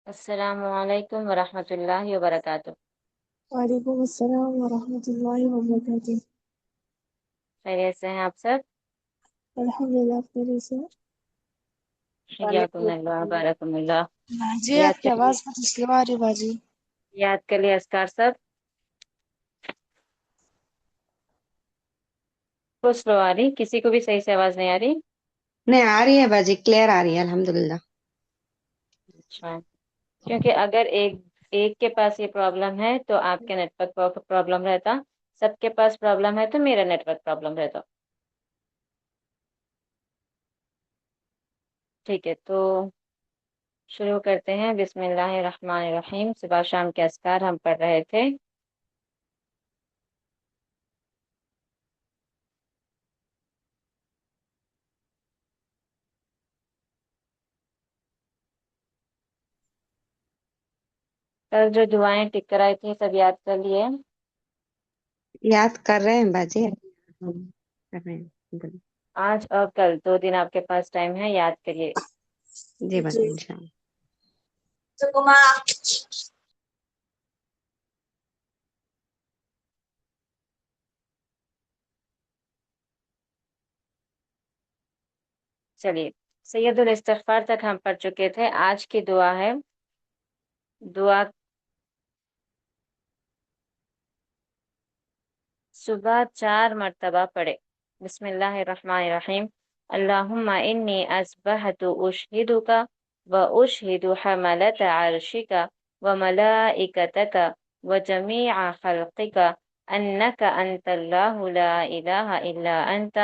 السلام علیکم ورحمۃ اللہ وبرکاتہ۔ وعلیکم السلام ورحمۃ اللہ وبرکاتہ۔ خیریت سے ہیں آپ سب؟ الحمدللہ خیریت سے۔ حیاکم اللہ، بارکم اللہ۔ باجی آپ یاد کی کر لیے، آواز بہت سلو آ رہی ہے باجی۔ یاد کر لیے اذکار سب؟ کچھ سلو آ رہی، کسی کو بھی صحیح سے آواز نہیں آ رہی؟ نہیں آ رہی ہے باجی، کلیئر آ رہی ہے الحمدللہ۔ اچھا، کیونکہ اگر ایک کے پاس یہ پرابلم ہے تو آپ کے نیٹ ورک پرابلم رہتا، سب کے پاس پرابلم ہے تو میرا نیٹ ورک پرابلم رہتا۔ ٹھیک ہے، تو شروع کرتے ہیں۔ بسم اللہ الرحمن الرحیم۔ صبح شام کے اذکار ہم پڑھ رہے تھے۔ کل جو دعائیں ٹک کرائی تھی سب یاد کر لیے؟ یاد کر رہے ہیں باجی، کر رہے ہیں۔ آج اور کل 2 دن آپ کے پاس ٹائم ہے، یاد کریے۔ جی باجی انشاءاللہ۔ چلیے، سید الاستغفار تک ہم پڑھ چکے تھے۔ آج کی دعا ہے، دعا صبح 4 مرتبہ پڑھے۔ بسم اللہ الرحمن الرحیم۔ اللہم انی اصبحت اشہدک و اشہد حملۃ عرشک و ملائکتک و جمیع خلقک انک انت اللہ لا الہ الا انت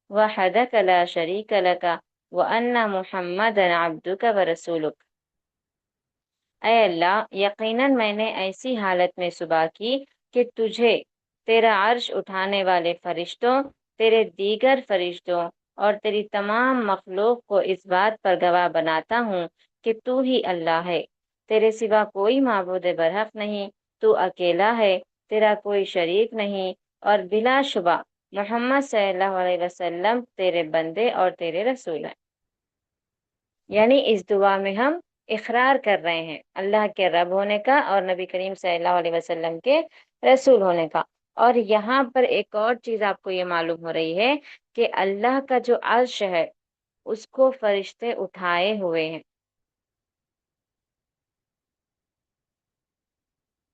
وحدک لا شریک لک وان محمدا عبدک ورسولک۔ اے اللہ، یقیناً میں نے ایسی حالت میں صبح کی کہ تجھے، تیرا عرش اٹھانے والے فرشتوں، تیرے دیگر فرشتوں اور تیری تمام مخلوق کو اس بات پر گواہ بناتا ہوں کہ تو ہی اللہ ہے، تیرے سوا کوئی معبود برحق نہیں، تو اکیلا ہے، تیرا کوئی شریک نہیں، اور بلا شبہ محمد صلی اللہ علیہ وسلم تیرے بندے اور تیرے رسول ہیں۔ یعنی اس دعا میں ہم اقرار کر رہے ہیں اللہ کے رب ہونے کا اور نبی کریم صلی اللہ علیہ وسلم کے رسول ہونے کا۔ اور یہاں پر ایک اور چیز آپ کو یہ معلوم ہو رہی ہے کہ اللہ کا جو عرش ہے اس کو فرشتے اٹھائے ہوئے ہیں۔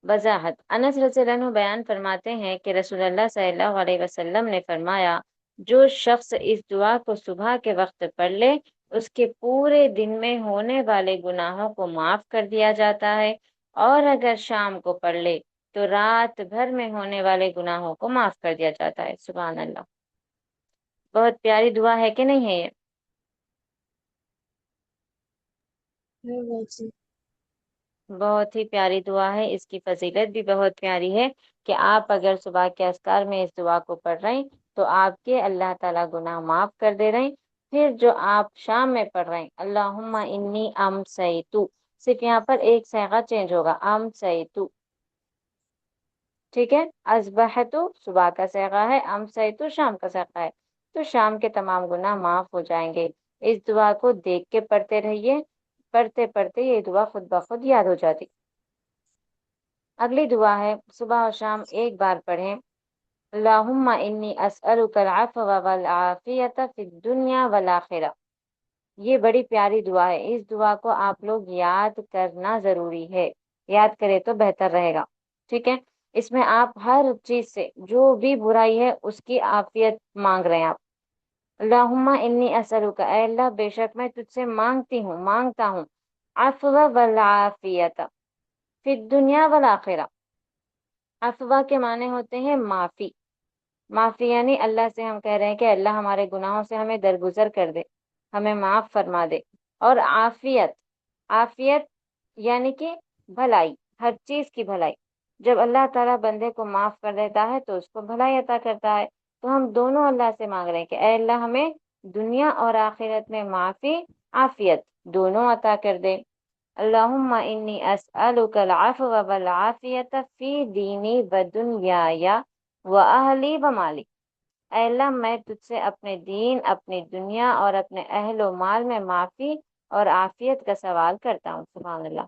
وضاحت، انس رضی اللہ عنہ بیان فرماتے ہیں کہ رسول اللہ صلی اللہ علیہ وسلم نے فرمایا، جو شخص اس دعا کو صبح کے وقت پڑھ لے اس کے پورے دن میں ہونے والے گناہوں کو معاف کر دیا جاتا ہے، اور اگر شام کو پڑھ لے تو رات بھر میں ہونے والے گناہوں کو معاف کر دیا جاتا ہے۔ سبحان اللہ، بہت پیاری دعا ہے کہ نہیں ہے یہ؟ ہے باجی۔ بہت ہی پیاری دعا ہے، اس کی فضیلت بھی بہت پیاری ہے کہ آپ اگر صبح کے اذکار میں اس دعا کو پڑھ رہے ہیں تو آپ کے اللہ تعالیٰ گناہ معاف کر دے رہے ہیں۔ پھر جو آپ شام میں پڑھ رہے ہیں، اللہم انی امسیتو، صرف یہاں پر ایک صیغہ چینج ہوگا، امسیتو، ٹھیک ہے؟ اصبحتو صبح کا صیغہ ہے، امسیتو شام کا صیغہ ہے، تو شام کے تمام گناہ معاف ہو جائیں گے۔ اس دعا کو دیکھ کے پڑھتے رہیے، پڑھتے پڑھتے یہ دعا خود بخود یاد ہو جاتی۔ اگلی دعا ہے، صبح اور شام ایک بار پڑھیں، اللہم انی اسألک العفو والعافیت فی الدنیا والآخرہ۔ یہ بڑی پیاری دعا ہے، اس دعا کو آپ لوگ یاد کرنا ضروری ہے، یاد کرے تو بہتر رہے گا، ٹھیک ہے؟ اس میں آپ ہر چیز سے جو بھی برائی ہے اس کی عافیت مانگ رہے ہیں آپ۔ اللہم انی اسألک، اے اللہ بے شک میں تجھ سے مانگتی ہوں، مانگتا ہوں، عفو والعافیت فی الدنیا والآخرہ۔ عفو کے معنی ہوتے ہیں معافی، معافی یعنی اللہ سے ہم کہہ رہے ہیں کہ اللہ ہمارے گناہوں سے ہمیں درگزر کر دے، ہمیں معاف فرما دے۔ اور عافیت، عافیت یعنی کہ بھلائی، ہر چیز کی بھلائی۔ جب اللہ تعالیٰ بندے کو معاف کر دیتا ہے تو اس کو بھلائی عطا کرتا ہے۔ تو ہم دونوں اللہ سے مانگ رہے ہیں کہ اے اللہ ہمیں دنیا اور آخرت میں معافی، عافیت دونوں عطا کر دے۔ اللہم انی اسألک العفو والعافیت فی دینی و دنیای و اہلی و مالی۔ اے اللہ میں تجھ سے اپنے دین، اپنی دنیا اور اپنے اہل و مال میں معافی اور عافیت کا سوال کرتا ہوں۔ سبحان اللہ۔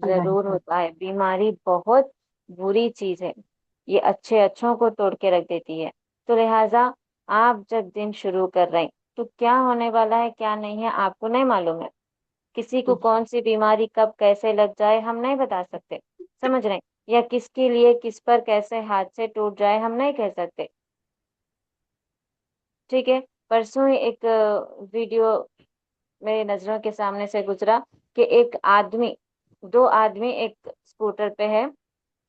ضرور ہوتا ہے۔ بیماری بہت بری چیز ہے، یہ اچھے اچھوں کو توڑ کے رکھ دیتی ہے۔ تو لہٰذا آپ جب دن شروع کر رہے ہیں تو کیا ہونے والا ہے کیا نہیں ہے آپ کو نہیں معلوم ہے۔ کسی کو کون سی بیماری کب کیسے لگ جائے ہم نہیں بتا سکتے، سمجھ رہے ہیں، یا کس کے لیے کس پر کیسے ہاتھ سے ٹوٹ جائے ہم نہیں کہہ سکتے، ٹھیک ہے۔ پرسوں ہی ایک ویڈیو میری نظروں کے سامنے سے گزرا کہ ایک آدمی، دو آدمی ایک اسکوٹر پہ ہے،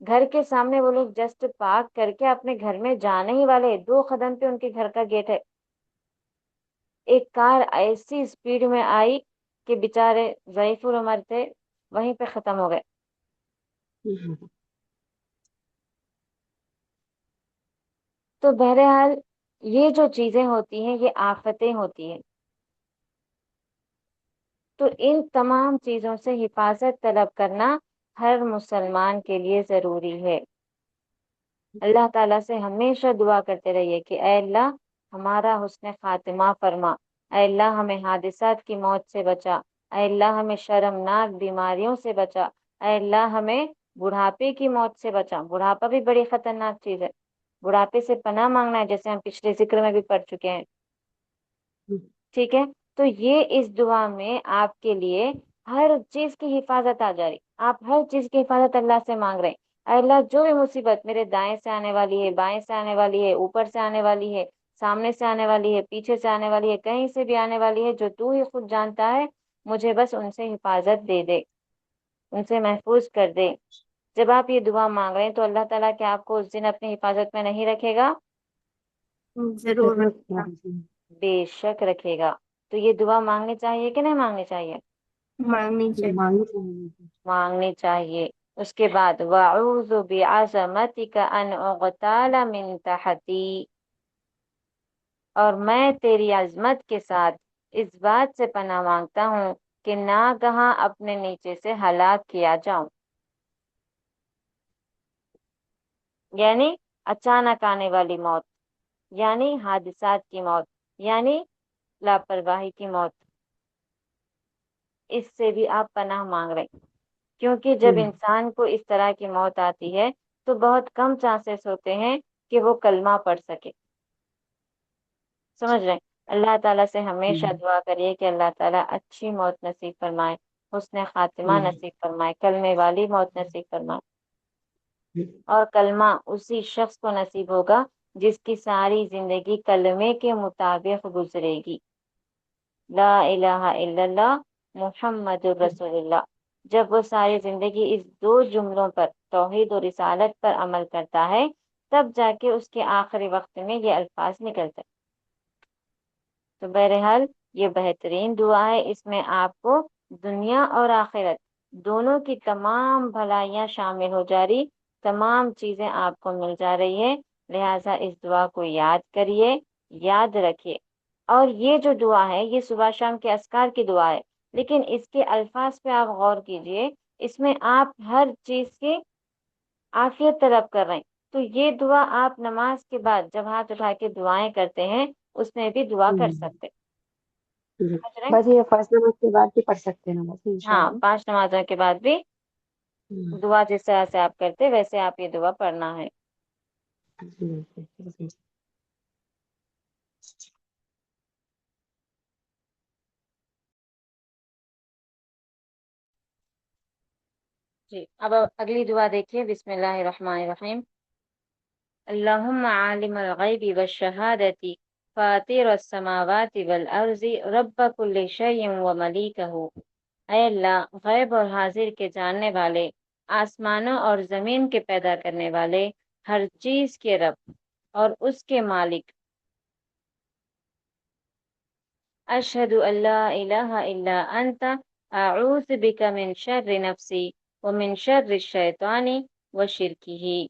گھر کے سامنے وہ لوگ جسٹ پارک کر کے اپنے گھر میں جانے ہی والے، 2 قدم پہ ان کے گھر کا گیٹ ہے، ایک کار ایسی اسپیڈ میں آئی کہ بےچارے ضعیف العمر تھے، وہیں پہ ختم ہو گئے۔ تو بہرحال یہ جو چیزیں ہوتی ہیں یہ آفتیں ہوتی ہیں، تو ان تمام چیزوں سے حفاظت طلب کرنا ہر مسلمان کے لیے ضروری ہے۔ اللہ تعالیٰ سے ہمیشہ دعا کرتے رہیے کہ اے اللہ ہمارا حسن خاتمہ فرما، اے اللہ ہمیں حادثات کی موت سے بچا، اے اللہ ہمیں شرمناک بیماریوں سے بچا، اے اللہ ہمیں بڑھاپے کی موت سے بچا۔ بڑھاپا بھی بڑی خطرناک چیز ہے، بڑھاپے سے پناہ مانگنا ہے، جیسے ہم پچھلے ذکر میں بھی پڑھ چکے ہیں، ٹھیک ہے۔ تو یہ اس دعا میں آپ کے لیے ہر چیز کی حفاظت آ جا رہی، آپ ہر چیز کی حفاظت اللہ سے مانگ رہے ہیں۔ اے اللہ جو بھی مصیبت میرے دائیں سے آنے والی ہے، بائیں سے آنے والی ہے، اوپر سے آنے والی ہے، سامنے سے آنے والی ہے، پیچھے سے آنے والی ہے، کہیں سے بھی آنے والی ہے، جو تو ہی خود جانتا ہے، مجھے بس ان سے حفاظت دے دے، ان سے محفوظ کر دے۔ جب آپ یہ دعا مانگ رہے ہیں تو اللہ تعالیٰ کیا آپ کو اس دن اپنی حفاظت میں نہیں رکھے گا؟ ضرور بے شک رکھے گا۔ تو یہ دعا مانگنی چاہیے کہ نہیں مانگنی چاہیے؟ مانگنی چاہیے۔ مانگنی چاہیے۔ اس کے بعد وَأَعُوذُ بِعَظَمَتِكَ أَنْ أُغْتَالَ مِنْ تَحْتِي، اور میں تیری عظمت کے ساتھ اس بات سے پناہ مانگتا ہوں کہ ناگہاں اپنے نیچے سے ہلاک کیا جاؤں، یعنی اچانک آنے والی موت، یعنی حادثات کی موت، یعنی لاپرواہی کی موت، اس سے بھی آپ پناہ مانگ رہے ہیں۔ کیونکہ جب انسان کو اس طرح کی موت آتی ہے تو بہت کم چانسز ہوتے ہیں کہ وہ کلمہ پڑھ سکے، سمجھ رہے ہیں۔ اللہ تعالیٰ سے ہمیشہ دعا کریے کہ اللہ تعالیٰ اچھی موت نصیب فرمائے، حسن خاتمہ نصیب فرمائے، کلمے والی موت نصیب فرمائے۔ اور کلمہ اسی شخص کو نصیب ہوگا جس کی ساری زندگی کلمے کے مطابق گزرے گی، لا الہ الا اللہ محمد الرسول اللہ۔ جب وہ ساری زندگی اس 2 جملوں پر، توحید اور رسالت پر عمل کرتا ہے، تب جا کے اس کے آخری وقت میں یہ الفاظ نکلتے۔ تو بہرحال یہ بہترین دعا ہے، اس میں آپ کو دنیا اور آخرت دونوں کی تمام بھلائیاں شامل ہو جا رہی، تمام چیزیں آپ کو مل جا رہی ہے۔ لہٰذا اس دعا کو یاد کریے، یاد رکھیے۔ اور یہ جو دعا ہے یہ صبح شام کے اذکار کی دعا ہے، لیکن اس کے الفاظ پہ آپ غور کیجئے، اس میں آپ ہر چیز کی عافیت طلب کر رہے ہیں۔ تو یہ دعا آپ نماز کے بعد جب ہاتھ اٹھا کے دعائیں کرتے ہیں اس میں بھی دعا کر سکتے، سمجھ رہے ہیں؟ بس یہ فرض نماز کے بعد بھی پڑھ سکتے ہیں نماز ہاں، انشاءاللہ۔ 5 نمازوں کے بعد بھی دعا جس طرح سے آپ کرتے ویسے آپ یہ دعا پڑھنا ہے۔ جی اب اگلی دعا دیکھیے، بسم اللہ الرحمن الرحیم۔ اللہم عالم الغیب والشہادۃ فاطر السماوات والارض رب کل شیء وملیکہ، اے اللہ غیب اور حاضر کے جاننے والے، آسمانوں اور زمین کے پیدا کرنے والے، ہر چیز کے رب اور اس کے مالک، اشہد ان لا الہ الا انت اعوذ بک من شر نفسی ومن شر الشیطان وشرکہ،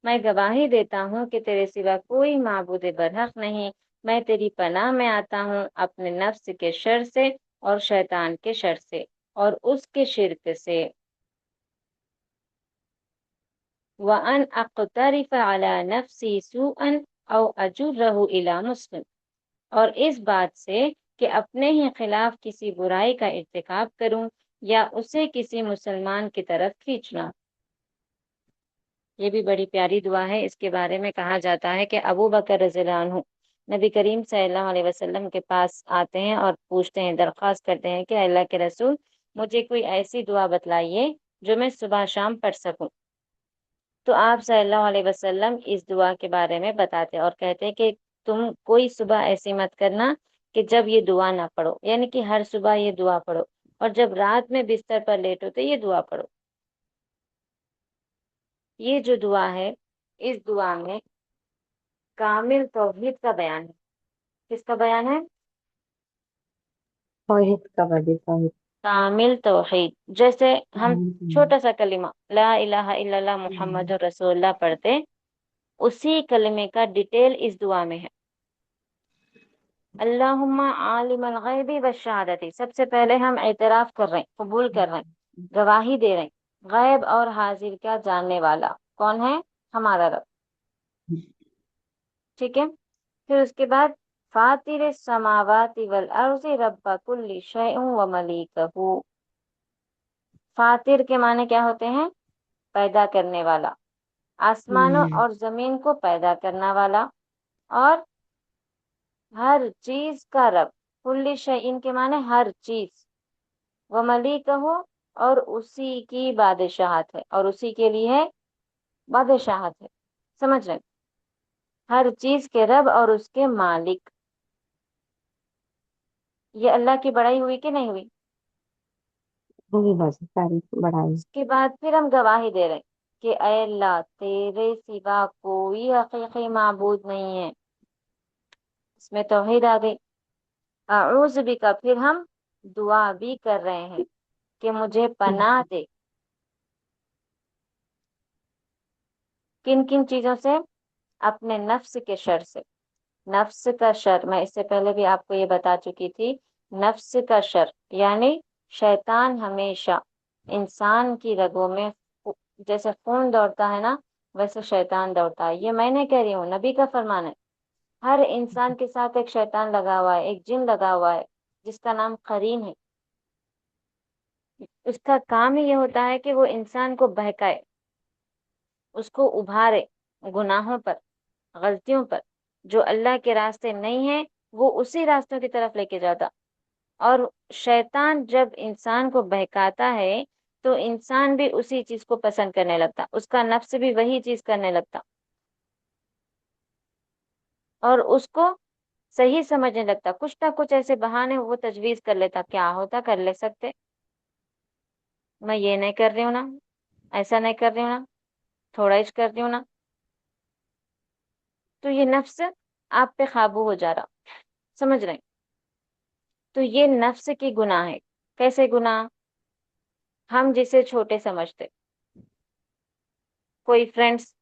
میں گواہی دیتا ہوں کہ تیرے سوا کوئی معبود برحق نہیں، میں تیری پناہ میں آتا ہوں اپنے نفس کے شر سے اور شیطان کے شر سے اور اس کے شرک سے، وَأَنْ أَقْتَرِفَ عَلَى نَفْسِي سُوءًا أَوْ أَجُرَّهُ إِلَى مُسْلِمٍ، اور اس بات سے کہ اپنے ہی خلاف کسی برائی کا ارتکاب کروں یا اسے کسی مسلمان کی طرف کھینچنا۔ یہ بھی بڑی پیاری دعا ہے۔ اس کے بارے میں کہا جاتا ہے کہ ابو بکر رضی اللہ عنہ نبی کریم صلی اللہ علیہ وسلم کے پاس آتے ہیں اور پوچھتے ہیں، درخواست کرتے ہیں کہ اللہ کے رسول مجھے کوئی ایسی دعا بتلائیے جو میں صبح شام پڑھ سکوں۔ تو آپ صلی اللہ علیہ وسلم اس دعا کے بارے میں بتاتے اور کہتے کہ تم کوئی صبح ایسی مت کرنا کہ جب یہ دعا نہ پڑھو، یعنی کہ ہر صبح یہ دعا پڑھو، اور جب رات میں بستر پر لیٹو تو یہ دعا پڑھو۔ یہ جو دعا ہے، اس دعا میں کامل توحید کا بیان ہے۔ کس کا بیان ہے؟ توحید کا وجہ توحید۔ کامل توحید۔ جیسے ہم چھوٹا سا کلمہ لا الہ الا اللہ محمد رسول اللہ پڑھتے، اسی کلمے کا ڈیٹیل اس دعا میں ہے۔ اللہم عالم الغیب والشہادتی، سب سے پہلے ہم اعتراف کر رہے ہیں، قبول کر رہے ہیں، گواہی دے رہے ہیں، غیب اور حاضر کا جاننے والا کون ہے؟ ہمارا رب۔ ٹھیک ہے، پھر اس کے بعد فاطر السماوات والارض رب کل شیء وملیکہ۔ فاطر کے معنی کیا ہوتے ہیں؟ پیدا کرنے والا، آسمانوں اور زمین کو پیدا کرنے والا، اور ہر چیز کا رب۔ کل شیء کے معنی ہر چیز، وملیکہ اور اسی کی بادشاہت ہے، اور اسی کے لیے بادشاہت ہے۔ سمجھ رہے؟ ہر چیز کے رب اور اس کے مالک۔ یہ اللہ کی بڑائی ہوئی کہ نہیں ہوئی؟ ہوئی بس تعریف بڑھائی۔ اس کے بعد پھر ہم گواہی دے رہے ہیں کہ اے اللہ تیرے سوا کوئی حقیقی معبود نہیں ہے۔ اس میں توحید آ گئی۔ اعوذ بک، پھر ہم دعا بھی کر رہے ہیں کہ مجھے پناہ دے۔ کن کن چیزوں سے؟ اپنے نفس کے شر سے۔ نفس کا شر میں اس سے پہلے بھی آپ کو یہ بتا چکی تھی۔ نفس کا شر یعنی شیطان ہمیشہ انسان کی رگوں میں جیسے خون دوڑتا ہے نا، ویسے شیطان دوڑتا ہے۔ یہ میں نہیں کہہ رہی ہوں، نبی کا فرمان ہے۔ ہر انسان کے ساتھ ایک شیطان لگا ہوا ہے، ایک جن لگا ہوا ہے جس کا نام قرین ہے۔ اس کا کام ہی یہ ہوتا ہے کہ وہ انسان کو بہکائے، اس کو ابھارے گناہوں پر، غلطیوں پر۔ جو اللہ کے راستے نہیں ہیں وہ اسی راستوں کی طرف لے کے جاتا۔ اور شیطان جب انسان کو بہکاتا ہے تو انسان بھی اسی چیز کو پسند کرنے لگتا، اس کا نفس بھی وہی چیز کرنے لگتا، اور اس کو صحیح سمجھنے لگتا۔ کچھ نہ کچھ ایسے بہانے وہ تجویز کر لیتا، کیا ہوتا کر لے سکتے، میں یہ نہیں کر رہی ہوں نا، ایسا نہیں کر رہی ہوں نا، تھوڑا ہی کر رہی ہوں نا۔ تو یہ نفس آپ پہ قابو ہو جا رہا، سمجھ رہے ہیں؟ تو یہ نفس کی گناہ ہے۔ کیسے گناہ؟ ہم جسے چھوٹے سمجھتے، کوئی فرینڈس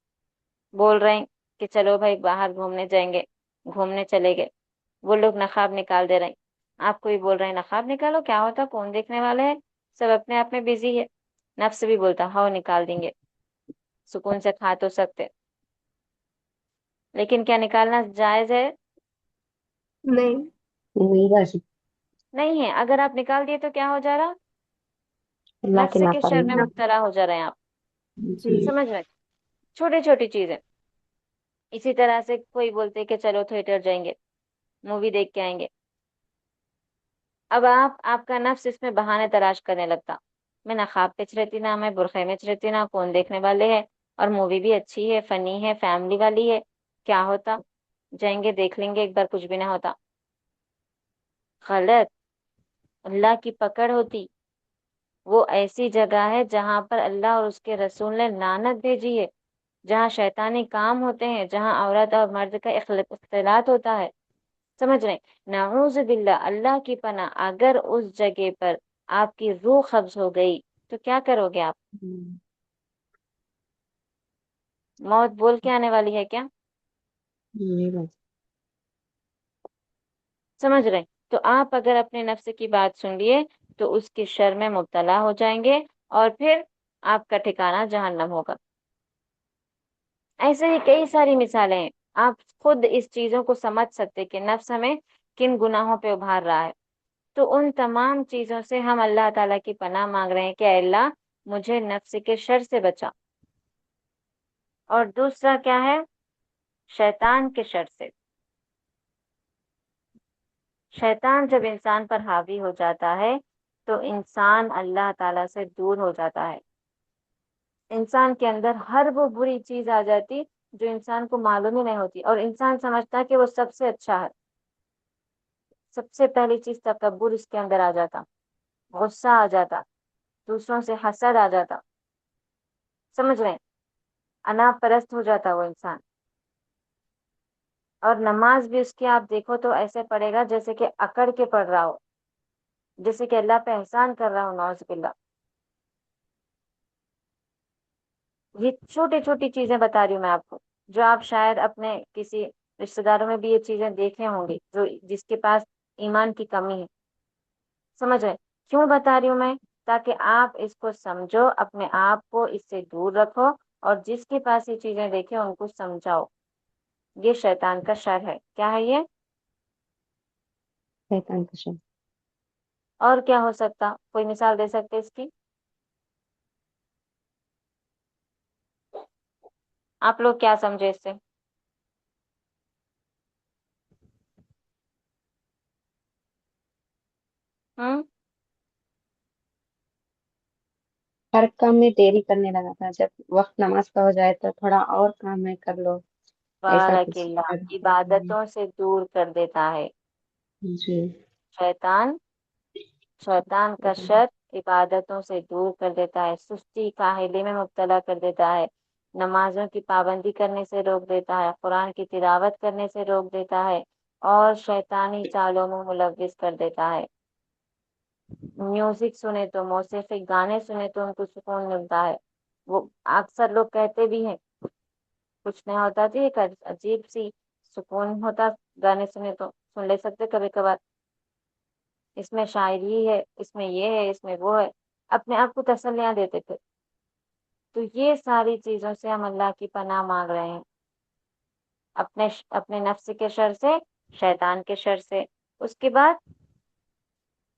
بول رہے ہیں کہ چلو بھائی باہر گھومنے جائیں گے، گھومنے چلے گئے، وہ لوگ نقاب نکال دے رہے ہیں، آپ کو بھی بول رہے ہیں نقاب نکالو، کیا ہوتا، کون دیکھنے والے ہیں، سب اپنے آپ میں بزی ہے۔ نفس بھی بولتا ہاں نکال دیں گے، سکون سے کھا تو سکتے، لیکن کیا نکالنا جائز ہے؟ نہیں۔ نہیں بس نہیں ہے۔ اگر آپ نکال دیے تو کیا ہو جا رہا؟ اللہ کے نفس کے شر میں نافرمان۔ مبتلا ہو جا رہے ہیں آپ، جی۔ سمجھ رہے ہیں؟ چھوٹی چھوٹی چیزیں۔ اسی طرح سے کوئی بولتے کہ چلو تھیٹر جائیں گے، مووی دیکھ کے آئیں گے، اب آپ کا نفس اس میں بہانے تلاش کرنے لگتا، میں نہ خواب پچ رہتی، نہ میں برقعے میں رہتی، نہ کون دیکھنے والے ہیں، اور مووی بھی اچھی ہے، فنی ہے، فیملی والی ہے، کیا ہوتا، جائیں گے دیکھ لیں گے ایک بار، کچھ بھی نہ ہوتا۔ غلط۔ اللہ کی پکڑ ہوتی۔ وہ ایسی جگہ ہے جہاں پر اللہ اور اس کے رسول نے لعنت بھیجی ہے، جہاں شیطانی کام ہوتے ہیں، جہاں عورت اور مرد کا اختلاط ہوتا ہے، سمجھ رہے ہیں؟ نعوذ باللہ، اللہ کی پناہ، اگر اس جگہ پر آپ کی روح قبض ہو گئی تو کیا کرو گے آپ؟ موت بول کے آنے والی ہے کیا؟ نہیں بس سمجھ رہے ہیں؟ تو آپ اگر اپنے نفس کی بات سن لیے تو اس کے شر میں مبتلا ہو جائیں گے، اور پھر آپ کا ٹھکانہ جہنم ہوگا۔ ایسے ہی کئی ساری مثالیں ہیں، آپ خود اس چیزوں کو سمجھ سکتے کہ نفس ہمیں کن گناہوں پہ ابھار رہا ہے۔ تو ان تمام چیزوں سے ہم اللہ تعالیٰ کی پناہ مانگ رہے ہیں کہ اے اللہ مجھے نفس کے شر سے بچا، اور دوسرا کیا ہے؟ شیطان کے شر سے۔ شیطان جب انسان پر حاوی ہو جاتا ہے تو انسان اللہ تعالیٰ سے دور ہو جاتا ہے، انسان کے اندر ہر وہ بری چیز آ جاتی جو انسان کو معلوم ہی نہیں ہوتی، اور انسان سمجھتا کہ وہ سب سے اچھا ہے۔ سب سے پہلی چیز تکبر اس کے اندر آ جاتا، غصہ آ جاتا، دوسروں سے حسد آ جاتا، سمجھ رہے ہیں؟ انا پرست ہو جاتا وہ انسان، اور نماز بھی اس کی آپ دیکھو تو ایسے پڑھے گا جیسے کہ اکڑ کے پڑھ رہا ہو، جیسے کہ اللہ پہ احسان کر رہا ہو، نعوذ باللہ۔ یہ چھوٹی چھوٹی چیزیں بتا رہی ہوں میں آپ کو، جو آپ شاید اپنے کسی رشتہ داروں میں بھی یہ چیزیں دیکھے ہوں گے، جو جس کے پاس ایمان کی کمی ہے۔ سمجھ رہے؟ کیوں بتا رہی ہوں میں؟ تاکہ آپ اس کو سمجھو، اپنے آپ کو اس سے دور رکھو، اور جس کے پاس یہ چیزیں دیکھے ان کو سمجھاؤ۔ یہ شیطان کا شر ہے۔ کیا ہے یہ؟ شیطان کا شر۔ اور کیا ہو سکتا؟ کوئی مثال دے سکتے اس کی؟ آپ لوگ کیا سمجھے اس سے؟ ہوں ہر کام میں دیری کرنے لگا تھا، جب وقت نماز کا ہو جائے تو تھوڑا اور کام ہے کر لو، ایسا بارک کچھ۔ اللہ، عبادتوں سے دور کر دیتا ہے جی۔ شیطان۔ شیطان کا شر عبادتوں سے دور کر دیتا ہے، سستی کاہلی میں مبتلا کر دیتا ہے، نمازوں کی پابندی کرنے سے روک دیتا ہے، قرآن کی تلاوت کرنے سے روک دیتا ہے، اور شیطانی چالوں میں ملوث کر دیتا ہے۔ میوزک سنے تو، موسیقی گانے سنے تو ان کو سکون ملتا ہے۔ وہ اکثر لوگ کہتے بھی ہیں کچھ نہیں ہوتا تھی، ایک عجیب سی سکون ہوتا گانے سنے تو، سن لے سکتے کبھی کبھار، اس میں شاعری ہے، اس میں یہ ہے، اس میں وہ ہے، اپنے آپ کو تسلیاں دیتے تھے۔ تو یہ ساری چیزوں سے ہم اللہ کی پناہ مانگ رہے ہیں، اپنے نفس کے شر سے، شیطان کے شر سے، اس کے بعد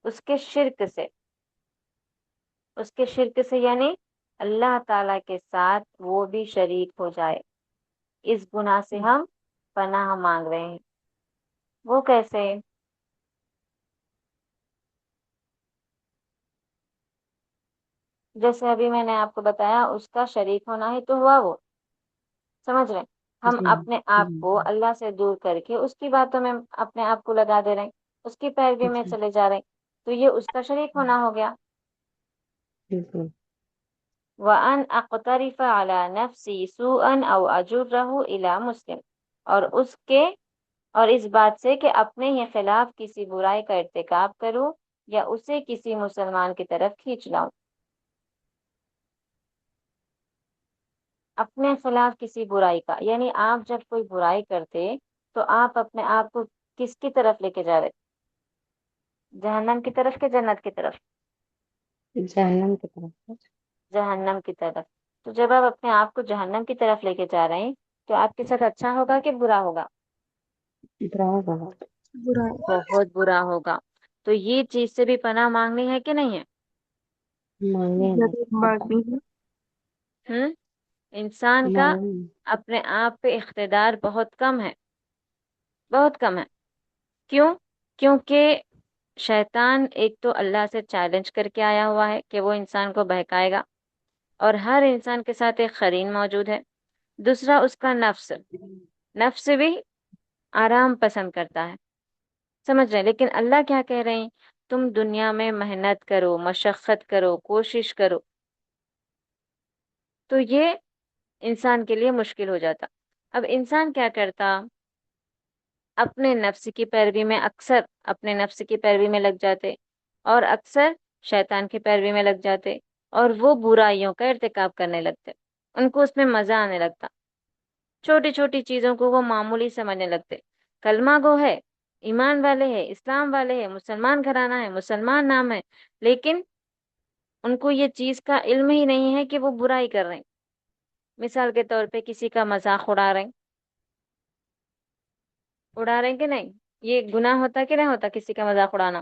اس کے شرک سے۔ اس کے شرک سے یعنی اللہ تعالی کے ساتھ وہ بھی شریک ہو جائے، اس گناہ سے ہم پناہ مانگ رہے ہیں۔ وہ کیسے؟ جیسے ابھی میں نے آپ کو بتایا، اس کا شریک ہونا ہی تو ہوا وہ، سمجھ رہے ہیں؟ ہم جی۔ اپنے آپ کو اللہ سے دور کر کے اس کی باتوں میں اپنے آپ کو لگا دے رہے ہیں، اس کی پیروی میں جی، چلے جا رہے ہیں، تو یہ اس کا شریک ہونا ہو گیا۔ بالکل۔ وَأَنْ أَقْتَرِفَ عَلَى نَفْسِي سُوءًا أَوْ أَجُرَّهُ إِلَى مسلم، اور اس بات سے کہ اپنے ہی خلاف کسی برائی کا ارتکاب کروں یا اسے کسی مسلمان کی طرف کھینچ لاؤں۔ اپنے خلاف کسی برائی کا یعنی آپ جب کوئی برائی کرتے تو آپ اپنے آپ کو کس کی طرف لے کے جا رہے؟ جہنم کی طرف کہ جنت کی طرف؟ جہنم کی طرف۔ جہنم کی طرف۔ تو جب آپ اپنے آپ کو جہنم کی طرف لے کے جا رہے ہیں تو آپ کے ساتھ اچھا ہوگا کہ برا ہوگا؟ برا ہوگا۔ برا ہے۔ بہت برا ہوگا۔ تو یہ چیز سے بھی پناہ مانگنی ہے کہ نہیں ہے؟ مانگے ضرور مانگنی ہے۔ انسان کا مانگے۔ اپنے آپ پہ اقتدار بہت کم ہے، بہت کم ہے۔ کیوں؟ کیونکہ شیطان ایک تو اللہ سے چیلنج کر کے آیا ہوا ہے کہ وہ انسان کو بہکائے گا، اور ہر انسان کے ساتھ ایک قرین موجود ہے۔ دوسرا اس کا نفس، نفس بھی آرام پسند کرتا ہے، سمجھ رہے ہیں؟ لیکن اللہ کیا کہہ رہے ہیں؟ تم دنیا میں محنت کرو، مشقت کرو، کوشش کرو، تو یہ انسان کے لیے مشکل ہو جاتا۔ اب انسان کیا کرتا؟ اپنے نفس کی پیروی میں، اکثر اپنے نفس کی پیروی میں لگ جاتے، اور اکثر شیطان کی پیروی میں لگ جاتے، اور وہ برائیوں کا ارتکاب کرنے لگتے، ان کو اس میں مزہ آنے لگتا، چھوٹی چھوٹی چیزوں کو وہ معمولی سمجھنے لگتے۔ کلمہ گو ہے، ایمان والے ہیں، اسلام والے ہیں، مسلمان گھرانہ ہے، مسلمان نام ہے، لیکن ان کو یہ چیز کا علم ہی نہیں ہے کہ وہ برائی کر رہے ہیں۔ مثال کے طور پہ کسی کا مذاق اڑا رہے ہیں کہ نہیں؟ یہ گناہ ہوتا کہ نہیں ہوتا کسی کا مذاق اڑانا؟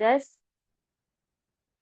10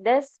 10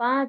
5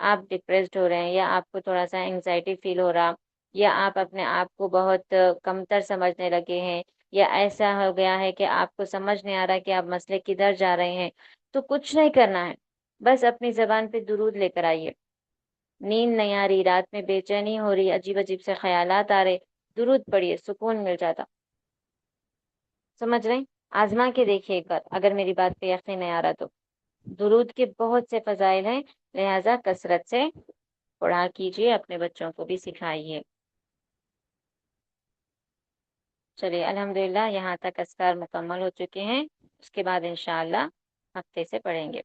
آپ ڈپریسڈ ہو رہے ہیں یا آپ کو تھوڑا سا انگزائٹی فیل ہو رہا یا آپ اپنے آپ کو بہت کمتر سمجھنے لگے ہیں یا ایسا ہو گیا ہے کہ آپ کو سمجھ نہیں آ رہا کہ آپ مسئلے کدھر جا رہے ہیں، تو کچھ نہیں کرنا ہے، بس اپنی زبان پہ درود لے کر آئیے۔ نیند نہیں آ رہی، رات میں بے چینی ہو رہی، عجیب عجیب سے خیالات آ رہے، درود پڑھیے، سکون مل جاتا۔ سمجھ رہے ہیں؟ آزما کے دیکھیے ایک بار، اگر میری بات پہ یقین نہیں آ رہا تو۔ درود کے بہت سے فضائل ہیں، لہٰذا کثرت سے پڑھا کیجیے، اپنے بچوں کو بھی سکھائیے۔ چلیے الحمدللہ یہاں تک اذکار مکمل ہو چکے ہیں، اس کے بعد انشاءاللہ ہفتے سے پڑھیں گے۔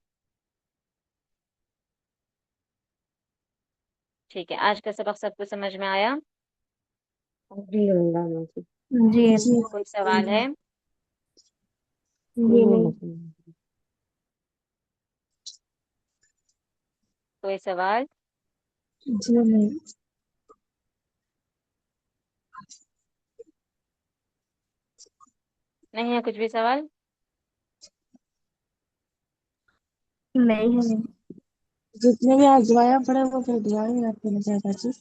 ٹھیک ہے، آج کا سبق سب کو سمجھ میں آیا؟ الحمدللہ ماشاء جی کوئی سوال ہے؟ جی نہیں اللہ۔ کوئی سوال؟ جی نہیں نہیں ہے کچھ بھی سوال؟ نہیں ہے نہیں جتنے بھی آج دعائیں پڑھے وہ پھر دعائیں یاد کرنا چاہتا جی۔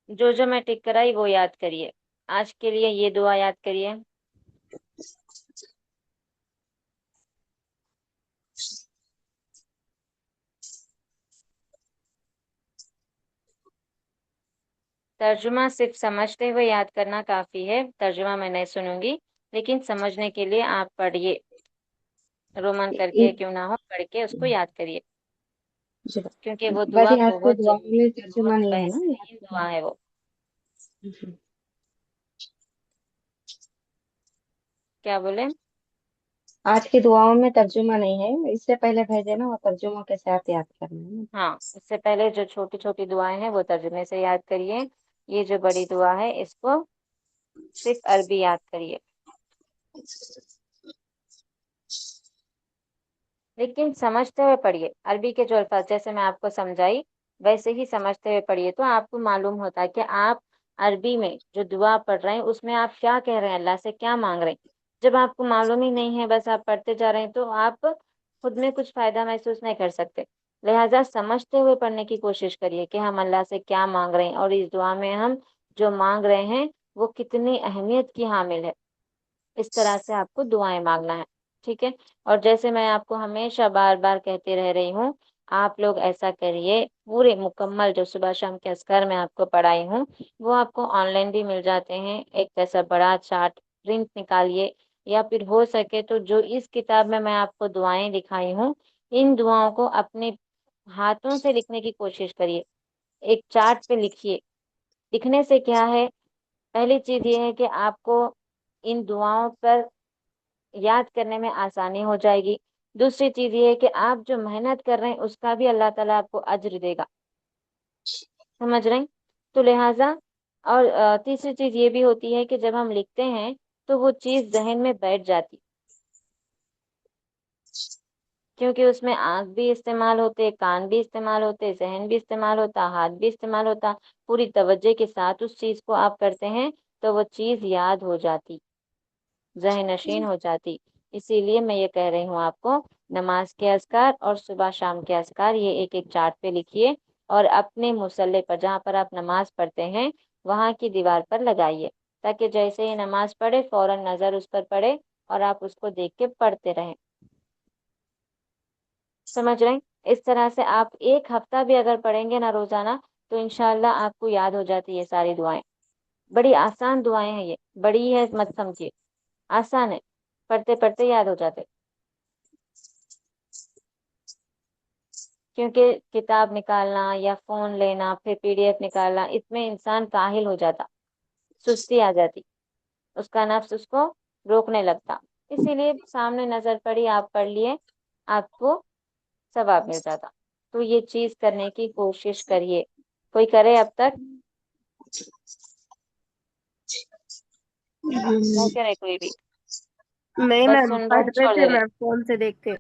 جو جو میں ٹک کرائی وہ یاد کریے۔ آج کے لیے یہ دعا یاد کریے۔ ترجمہ صرف سمجھتے ہوئے یاد کرنا کافی ہے، ترجمہ میں نہیں سنوں گی، لیکن سمجھنے کے لیے آپ پڑھیے، رومن کر کے کیوں نہ ہو، پڑھ کے اس کو یاد کریے، کیونکہ وہ دعا ویسے آج کی بہت دعا ضروری میں ہے، ترجمہ بہت نہیں ہے نا بہترین دعا ہے وہ۔ کیا بولے؟ آج کی دعاؤں میں ترجمہ نہیں ہے، اس سے پہلے بھیجے نا وہ ترجمہ کے ساتھ یاد کرنا ہے۔ ہاں، اس سے پہلے جو چھوٹی چھوٹی دعائیں ہیں وہ ترجمے سے یاد کریے، یہ جو بڑی دعا ہے اس کو صرف عربی یاد کریے، لیکن سمجھتے ہوئے پڑھیے۔ عربی کے جو الفاظ جیسے میں آپ کو سمجھائی ویسے ہی سمجھتے ہوئے پڑھیے، تو آپ کو معلوم ہوتا ہے کہ آپ عربی میں جو دعا پڑھ رہے ہیں اس میں آپ کیا کہہ رہے ہیں، اللہ سے کیا مانگ رہے ہیں۔ جب آپ کو معلوم ہی نہیں ہے، بس آپ پڑھتے جا رہے ہیں، تو آپ خود میں کچھ فائدہ محسوس نہیں کر سکتے۔ لہٰذا سمجھتے ہوئے پڑھنے کی کوشش کریے کہ ہم اللہ سے کیا مانگ رہے ہیں، اور اس دعا میں ہم جو مانگ رہے ہیں وہ کتنی اہمیت کی حامل ہے۔ اس طرح سے آپ کو دعائیں مانگنا ہے، ٹھیک ہے؟ اور جیسے میں آپ کو ہمیشہ بار بار کہتے رہ رہی ہوں، آپ لوگ ایسا کریے، پورے مکمل جو صبح شام کے اذکار میں آپ کو پڑھائی ہوں وہ آپ کو آن لائن بھی مل جاتے ہیں، ایک ایسا بڑا چارٹ پرنٹ نکالیے، یا پھر ہو سکے تو جو اس کتاب میں آپ کو دعائیں دکھائی ہوں ان دعاؤں کو اپنے ہاتھوں سے لکھنے کی کوشش کریے، ایک چارٹ پہ لکھیے۔ لکھنے سے کیا ہے، پہلی چیز یہ ہے کہ آپ کو ان دعاؤں پر یاد کرنے میں آسانی ہو جائے گی، دوسری چیز یہ ہے کہ آپ جو محنت کر رہے ہیں اس کا بھی اللہ تعالیٰ آپ کو اجر دے گا، سمجھ رہے ہیں؟ تو لہٰذا اور تیسری چیز یہ بھی ہوتی ہے کہ جب ہم لکھتے ہیں تو وہ چیز ذہن میں بیٹھ جاتی، کیونکہ اس میں آنکھ بھی استعمال ہوتے، کان بھی استعمال ہوتے، ذہن بھی استعمال ہوتا، ہاتھ بھی استعمال ہوتا، پوری توجہ کے ساتھ اس چیز کو آپ کرتے ہیں تو وہ چیز یاد ہو جاتی، ذہن نشین ہو جاتی۔ اسی لیے میں یہ کہہ رہی ہوں آپ کو، نماز کے اذکار اور صبح شام کے اذکار یہ ایک ایک چارٹ پہ لکھیے، اور اپنے مصلی پر جہاں پر آپ نماز پڑھتے ہیں وہاں کی دیوار پر لگائیے، تاکہ جیسے ہی نماز پڑھے فوراً نظر اس پر پڑے اور آپ اس کو دیکھ کے پڑھتے رہیں، سمجھ رہے ہیں؟ اس طرح سے آپ ایک ہفتہ بھی اگر پڑھیں گے نا روزانہ تو انشاءاللہ آپ کو یاد ہو جاتی ہے ساری دعائیں۔ بڑی آسان دعائیں ہیں، یہ بڑی ہے مت سمجھیے، آسان ہے، پڑھتے پڑھتے یاد ہو جاتے، کیونکہ کتاب نکالنا یا فون لینا پھر PDF نکالنا اس میں انسان کاہل ہو جاتا، سستی آ جاتی، اس کا نفس اس کو روکنے لگتا، اسی لیے سامنے نظر پڑی آپ پڑھ لیے آپ کو ثواب مل جاتا۔ تو یہ چیز کرنے کی کوشش کریے، کوئی کرے اب تک؟ نہیں کرے کوئی بھی، نہیں بس میم سن رہے پڑھ ہیں رہے چھوڑ تھے دے رہے ہیں؟ میم فون سے دیکھتے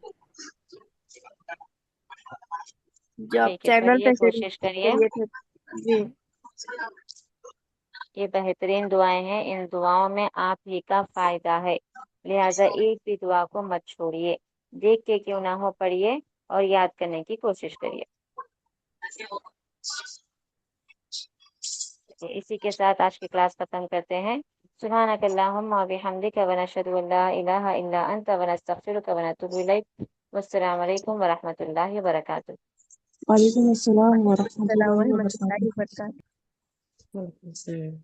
جو آپ ٹھیک ہے، چینل کریے پہ کوشش کریے، کریے تھے جی۔ یہ بہترین دعائیں ہیں، ان دعاؤں میں آپ ہی کا فائدہ ہے، لہٰذا ایک بھی دعا کو مت چھوڑیے، دیکھ کے کیوں نہ ہو پڑھیے، اور یاد کرنے کی کوشش کریے۔ اسی کے ساتھ آج کی کلاس ختم کرتے ہیں۔ سبحانک اللہم و بحمدک ونشہد ان لا الہ الا انت ونستغفرک ونتوب الیک۔ والسلام علیکم ورحمۃ اللہ وبرکاتہ۔ وعلیکم السلام ورحمۃ السلام اللہ ورحمۃ اللہ وبرکاتہ۔ وبرکاتہ۔